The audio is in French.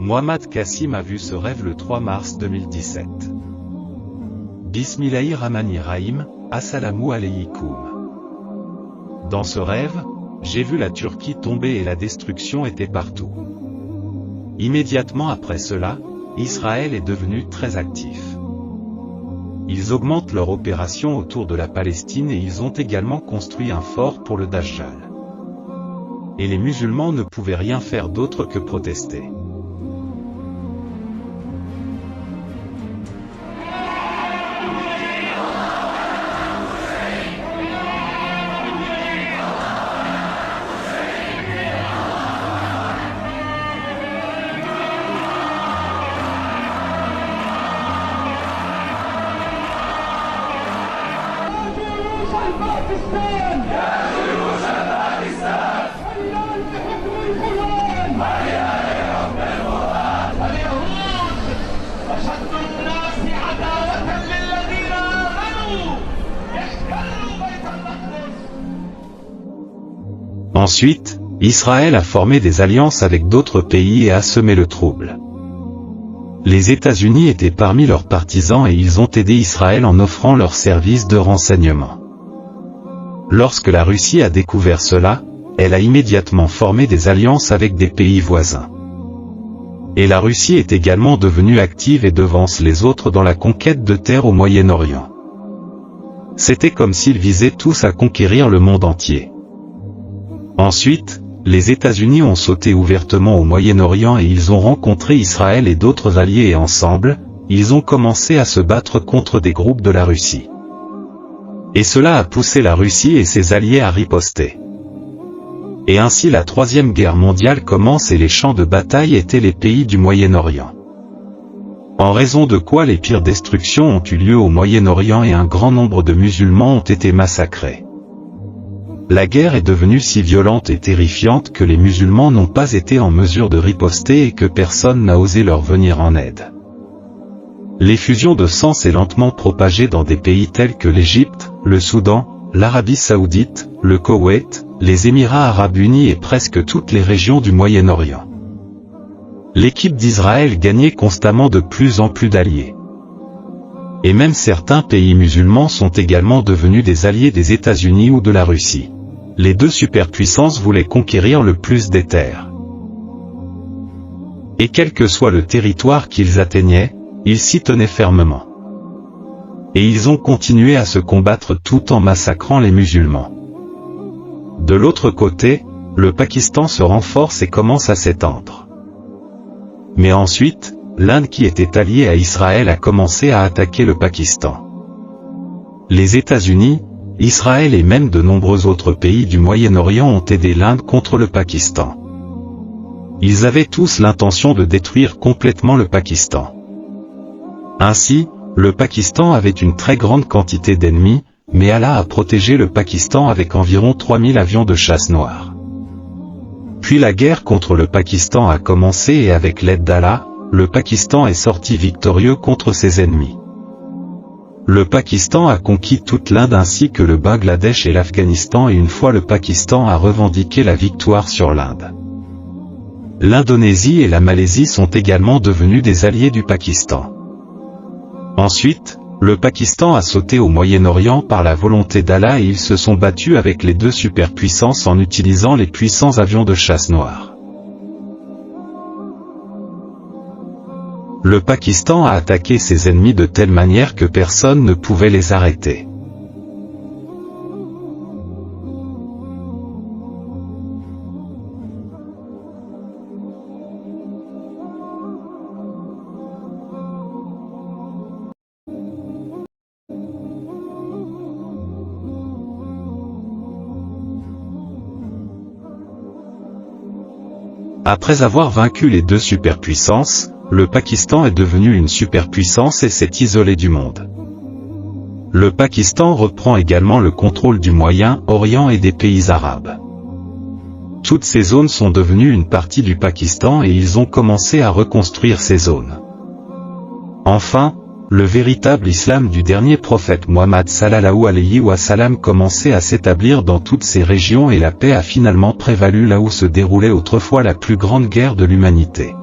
Mohammad Kassim a vu ce rêve le 3 mars 2017. Bismillahir-Rahmanir-Rahim, Assalamu alaykoum. Dans ce rêve, j'ai vu la Turquie tomber et la destruction était partout. Immédiatement après cela, Israël est devenu très actif. Ils augmentent leur opération autour de la Palestine et ils ont également construit un fort pour le Dajjal. Et les musulmans ne pouvaient rien faire d'autre que protester. Ensuite, Israël a formé des alliances avec d'autres pays et a semé le trouble. Les États-Unis étaient parmi leurs partisans et ils ont aidé Israël en offrant leurs services de renseignement. Lorsque la Russie a découvert cela, elle a immédiatement formé des alliances avec des pays voisins. Et la Russie est également devenue active et devance les autres dans la conquête de terres au Moyen-Orient. C'était comme s'ils visaient tous à conquérir le monde entier. Ensuite, les États-Unis ont sauté ouvertement au Moyen-Orient et ils ont rencontré Israël et d'autres alliés et ensemble, ils ont commencé à se battre contre des groupes de la Russie. Et cela a poussé la Russie et ses alliés à riposter. Et ainsi la Troisième Guerre mondiale commence et les champs de bataille étaient les pays du Moyen-Orient. En raison de quoi les pires destructions ont eu lieu au Moyen-Orient et un grand nombre de musulmans ont été massacrés. La guerre est devenue si violente et terrifiante que les musulmans n'ont pas été en mesure de riposter et que personne n'a osé leur venir en aide. L'effusion de sang s'est lentement propagée dans des pays tels que l'Égypte, le Soudan, l'Arabie Saoudite, le Koweït, les Émirats Arabes Unis et presque toutes les régions du Moyen-Orient. L'équipe d'Israël gagnait constamment de plus en plus d'alliés. Et même certains pays musulmans sont également devenus des alliés des États-Unis ou de la Russie. Les deux superpuissances voulaient conquérir le plus des terres. Et quel que soit le territoire qu'ils atteignaient, ils s'y tenaient fermement. Et ils ont continué à se combattre tout en massacrant les musulmans. De l'autre côté, le Pakistan se renforce et commence à s'étendre. Mais ensuite, l'Inde qui était alliée à Israël a commencé à attaquer le Pakistan. Les États-Unis, Israël et même de nombreux autres pays du Moyen-Orient ont aidé l'Inde contre le Pakistan. Ils avaient tous l'intention de détruire complètement le Pakistan. Ainsi, le Pakistan avait une très grande quantité d'ennemis, mais Allah a protégé le Pakistan avec environ 3000 avions de chasse noirs. Puis la guerre contre le Pakistan a commencé et avec l'aide d'Allah, le Pakistan est sorti victorieux contre ses ennemis. Le Pakistan a conquis toute l'Inde ainsi que le Bangladesh et l'Afghanistan et une fois le Pakistan a revendiqué la victoire sur l'Inde. L'Indonésie et la Malaisie sont également devenus des alliés du Pakistan. Ensuite, le Pakistan a sauté au Moyen-Orient par la volonté d'Allah et ils se sont battus avec les deux superpuissances en utilisant les puissants avions de chasse noirs. Le Pakistan a attaqué ses ennemis de telle manière que personne ne pouvait les arrêter. Après avoir vaincu les deux superpuissances, le Pakistan est devenu une superpuissance et s'est isolé du monde. Le Pakistan reprend également le contrôle du Moyen-Orient et des pays arabes. Toutes ces zones sont devenues une partie du Pakistan et ils ont commencé à reconstruire ces zones. Enfin, le véritable islam du dernier prophète Mohammed sallallahu alayhi wa sallam commençait à s'établir dans toutes ces régions et la paix a finalement prévalu là où se déroulait autrefois la plus grande guerre de l'humanité.